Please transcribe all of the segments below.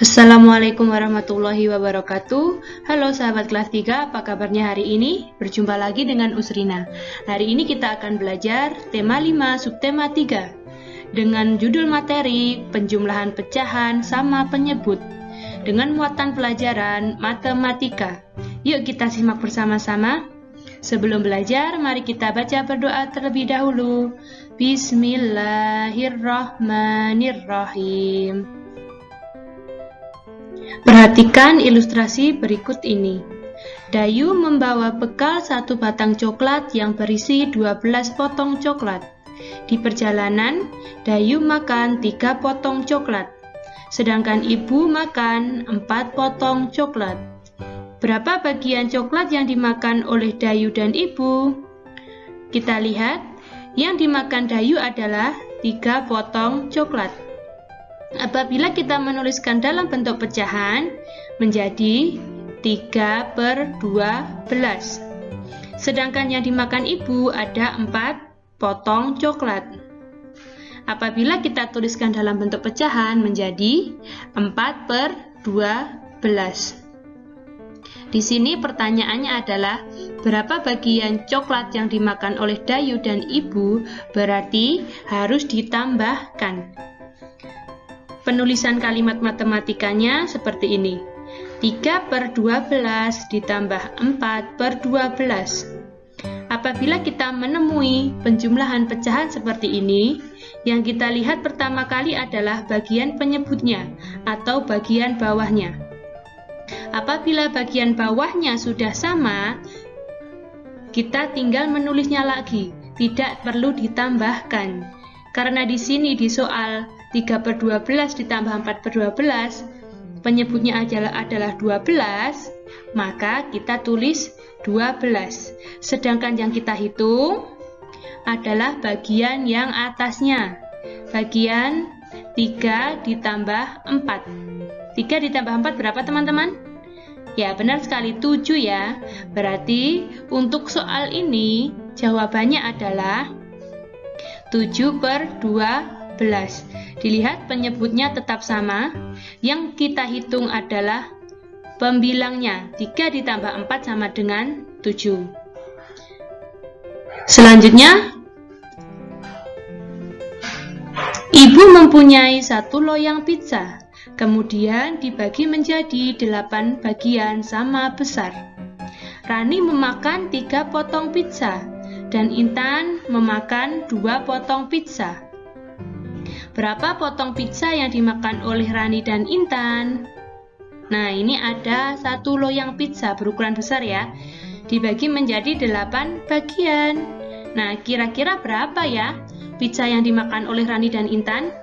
Assalamualaikum warahmatullahi wabarakatuh. Halo sahabat kelas 3, apa kabarnya hari ini? Berjumpa lagi dengan Usrina. Hari ini kita akan belajar tema 5 subtema 3 dengan judul materi penjumlahan pecahan sama penyebut dengan muatan pelajaran matematika. Yuk kita simak bersama-sama. Sebelum belajar, mari kita baca berdoa terlebih dahulu. Bismillahirrahmanirrahim. Perhatikan ilustrasi berikut ini. Dayu membawa bekal satu batang coklat yang berisi 12 potong coklat. Di perjalanan, Dayu makan 3 potong coklat, sedangkan ibu makan 4 potong coklat. Berapa bagian coklat yang dimakan oleh Dayu dan ibu? Kita lihat, yang dimakan Dayu adalah 3 potong coklat. Apabila kita menuliskan dalam bentuk pecahan, menjadi 3/12. Sedangkan yang dimakan ibu ada 4 potong coklat. Apabila kita tuliskan dalam bentuk pecahan, menjadi 4/12. Di sini pertanyaannya adalah, berapa bagian coklat yang dimakan oleh Dayu dan ibu? Berarti harus ditambahkan. Penulisan kalimat matematikanya seperti ini. 3/12 ditambah 4/12. Apabila kita menemui penjumlahan pecahan seperti ini, yang kita lihat pertama kali adalah bagian penyebutnya atau bagian bawahnya. Apabila bagian bawahnya sudah sama, kita tinggal menulisnya lagi, tidak perlu ditambahkan. Karena di sini di soal 3/12 ditambah 4/12, penyebutnya adalah 12, maka kita tulis 12. Sedangkan yang kita hitung adalah bagian yang atasnya, bagian 3 ditambah 4. 3 ditambah 4 berapa teman-teman? Ya, benar sekali, 7 ya. Berarti untuk soal ini jawabannya adalah 7/12. Dilihat penyebutnya tetap sama. Yang kita hitung adalah pembilangnya. 3 ditambah 4 sama dengan 7. Selanjutnya, ibu mempunyai 1 loyang pizza. Kemudian dibagi menjadi 8 bagian sama besar. Rani memakan 3 potong pizza dan Intan memakan 2 potong pizza. Berapa potong pizza yang dimakan oleh Rani dan Intan? Nah, ini ada 1 loyang pizza berukuran besar ya. Dibagi menjadi 8 bagian. Nah, kira-kira berapa ya pizza yang dimakan oleh Rani dan Intan?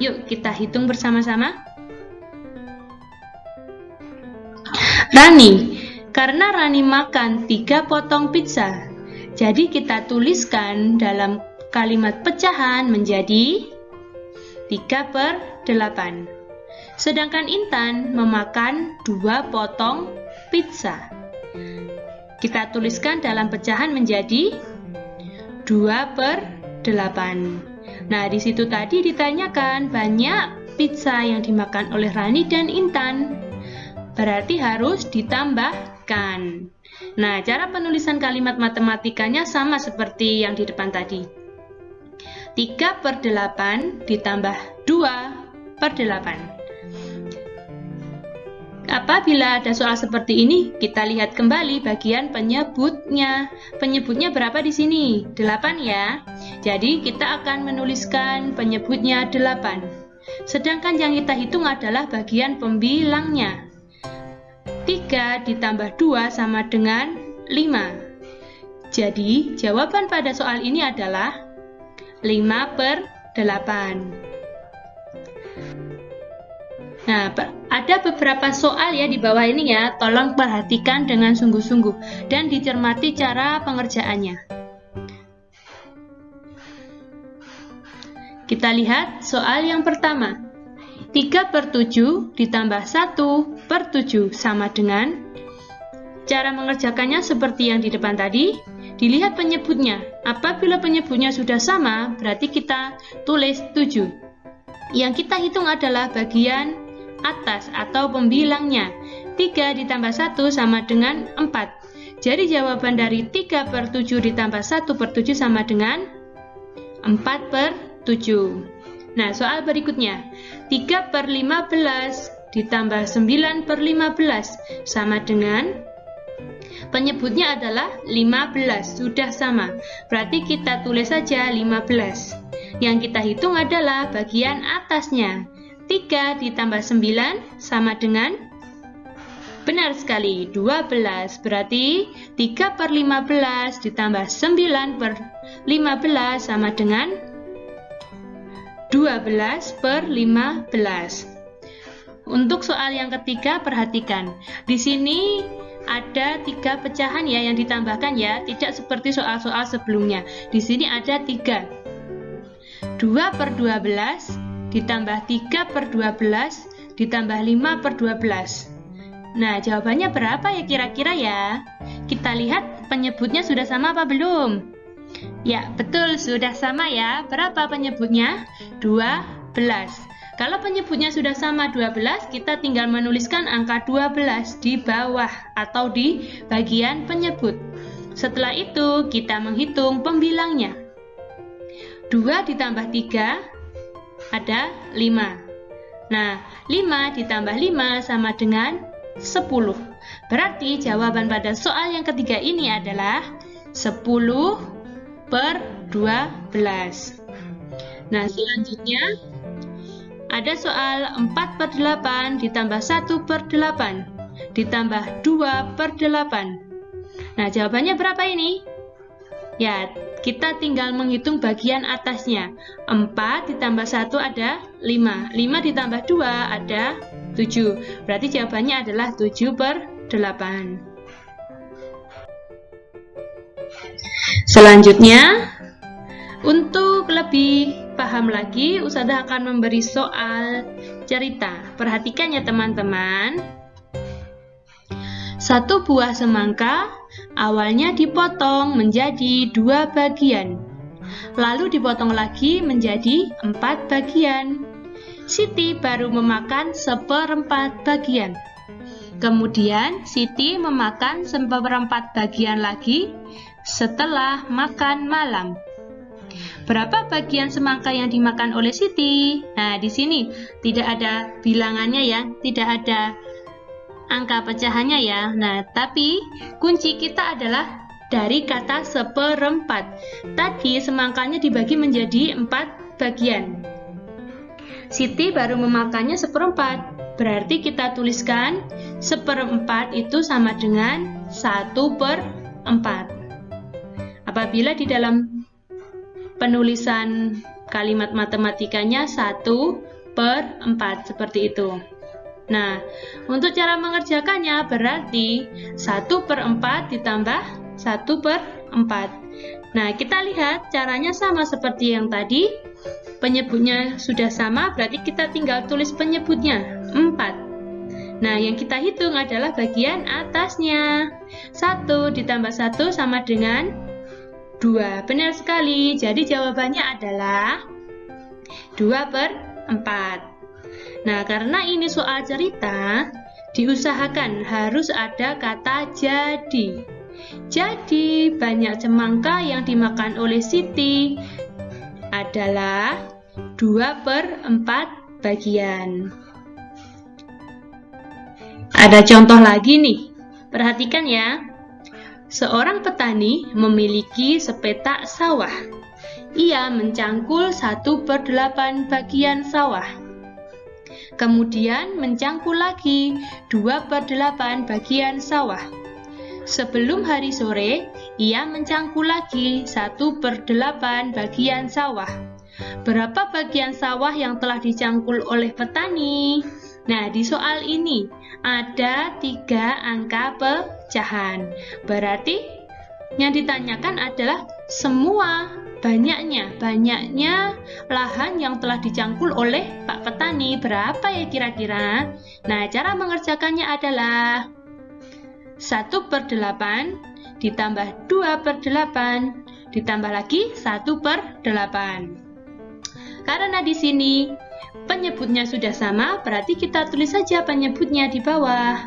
Yuk kita hitung bersama-sama. Rani, karena Rani makan 3 potong pizza, jadi kita tuliskan dalam kalimat pecahan menjadi 3/8. Sedangkan Intan memakan 2 potong pizza. Kita tuliskan dalam pecahan menjadi 2/8. Nah, di situ tadi ditanyakan banyak pizza yang dimakan oleh Rani dan Intan. Berarti harus ditambahkan. Nah, cara penulisan kalimat matematikanya sama seperti yang di depan tadi. 3/8 ditambah 2/8. Apabila ada soal seperti ini, kita lihat kembali bagian penyebutnya. Penyebutnya berapa di sini? 8 ya. Jadi kita akan menuliskan penyebutnya 8. Sedangkan yang kita hitung adalah bagian pembilangnya. 3 ditambah 2 sama dengan 5. Jadi, jawaban pada soal ini adalah 5/8. Nah, ada beberapa soal ya di bawah ini ya. Tolong perhatikan dengan sungguh-sungguh dan dicermati cara pengerjaannya. Kita lihat soal yang pertama. 3/7 ditambah 1/7 sama dengan, cara mengerjakannya seperti yang di depan tadi. Dilihat penyebutnya. Apabila penyebutnya sudah sama, berarti kita tulis 7. Yang kita hitung adalah bagian atas atau pembilangnya. 3 ditambah 1 sama dengan 4. Jadi jawaban dari 3/7 ditambah 1/7 sama dengan 4/7. Nah, soal berikutnya. 3/15 ditambah 9/15 sama dengan, penyebutnya adalah 15, sudah sama. Berarti kita tulis saja 15. Yang kita hitung adalah bagian atasnya. 3 ditambah 9 sama dengan, benar sekali, 12. Berarti 3/15 ditambah 9/15 sama dengan 12/15. Untuk soal yang ketiga, perhatikan. Di sini ada 3 pecahan ya yang ditambahkan ya, tidak seperti soal-soal sebelumnya. Di sini ada 3. 2/12 ditambah 3/12 ditambah 5/12. Nah, jawabannya berapa ya kira-kira ya? Kita lihat penyebutnya sudah sama apa belum? Ya, betul, sudah sama ya. Berapa penyebutnya? 12. Kalau penyebutnya sudah sama 12, kita tinggal menuliskan angka 12 di bawah atau di bagian penyebut. Setelah itu, kita menghitung pembilangnya. 2 ditambah 3 ada 5. Nah, 5 ditambah 5 sama dengan 10. Berarti jawaban pada soal yang ketiga ini adalah 10/12. Nah, selanjutnya ada soal 4/8 ditambah 1/8 ditambah 2/8. Nah, jawabannya berapa ini? Ya, kita tinggal menghitung bagian atasnya. 4 ditambah 1 ada 5. 5 ditambah 2 ada 7. Berarti jawabannya adalah 7/8. Selanjutnya, untuk lebih paham lagi, Ustazah akan memberi soal cerita. Perhatikan ya teman-teman. 1 buah semangka awalnya dipotong menjadi 2 bagian. Lalu dipotong lagi menjadi 4 bagian. Siti baru memakan 1/4 bagian. Kemudian Siti memakan 1/4 bagian lagi setelah makan malam. Berapa bagian semangka yang dimakan oleh Siti? Nah, di sini tidak ada bilangannya ya, tidak ada angka pecahannya ya. Nah, tapi kunci kita adalah dari kata 1/4. Tadi semangkanya dibagi menjadi 4 bagian. Siti baru memakannya 1/4. Berarti kita tuliskan 1/4 itu sama dengan 1/4. Apabila di dalam penulisan kalimat matematikanya 1/4 seperti itu. Nah, untuk cara mengerjakannya berarti 1/4 ditambah 1/4. Nah, kita lihat caranya sama seperti yang tadi. Penyebutnya sudah sama, berarti kita tinggal tulis penyebutnya 4. Nah, yang kita hitung adalah bagian atasnya. 1 ditambah 1 sama dengan 2. Benar sekali. Jadi jawabannya adalah 2/4. Nah, karena ini soal cerita, diusahakan harus ada kata jadi. Jadi, banyak semangka yang dimakan oleh Siti adalah 2/4 bagian. Ada contoh lagi nih. Perhatikan ya. Seorang petani memiliki sepetak sawah. Ia mencangkul 1/8 bagian sawah. Kemudian mencangkul lagi 2/8 bagian sawah. Sebelum hari sore, ia mencangkul lagi 1/8 bagian sawah. Berapa bagian sawah yang telah dicangkul oleh petani? Nah, di soal ini ada 3 angka pecahan. Berarti yang ditanyakan adalah semua banyaknya lahan yang telah dicangkul oleh Pak Petani. Berapa ya kira-kira? Nah, cara mengerjakannya adalah 1/8 ditambah 2/8 ditambah lagi 1/8. Karena di sini Penyebutnya sudah sama, berarti kita tulis saja penyebutnya di bawah.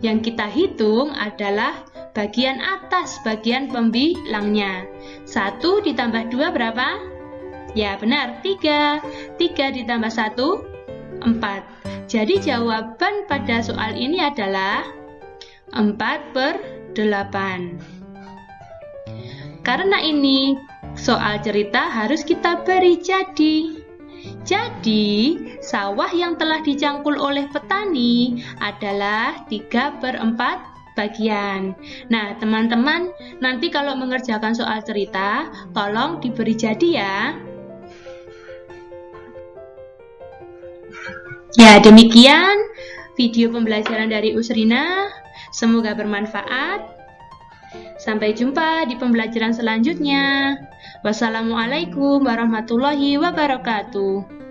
Yang kita hitung adalah bagian atas, bagian pembilangnya. 1 ditambah 2 berapa? Ya benar, 3. 3 ditambah 1, 4. Jadi jawaban pada soal ini adalah 4/8. Karena ini soal cerita harus kita beri jadi. Jadi, sawah yang telah dicangkul oleh petani adalah 3/4 bagian. Nah, teman-teman, nanti kalau mengerjakan soal cerita, tolong diberi jadi ya. Ya, demikian video pembelajaran dari Usrina. Semoga bermanfaat. Sampai jumpa di pembelajaran selanjutnya. Wassalamualaikum warahmatullahi wabarakatuh.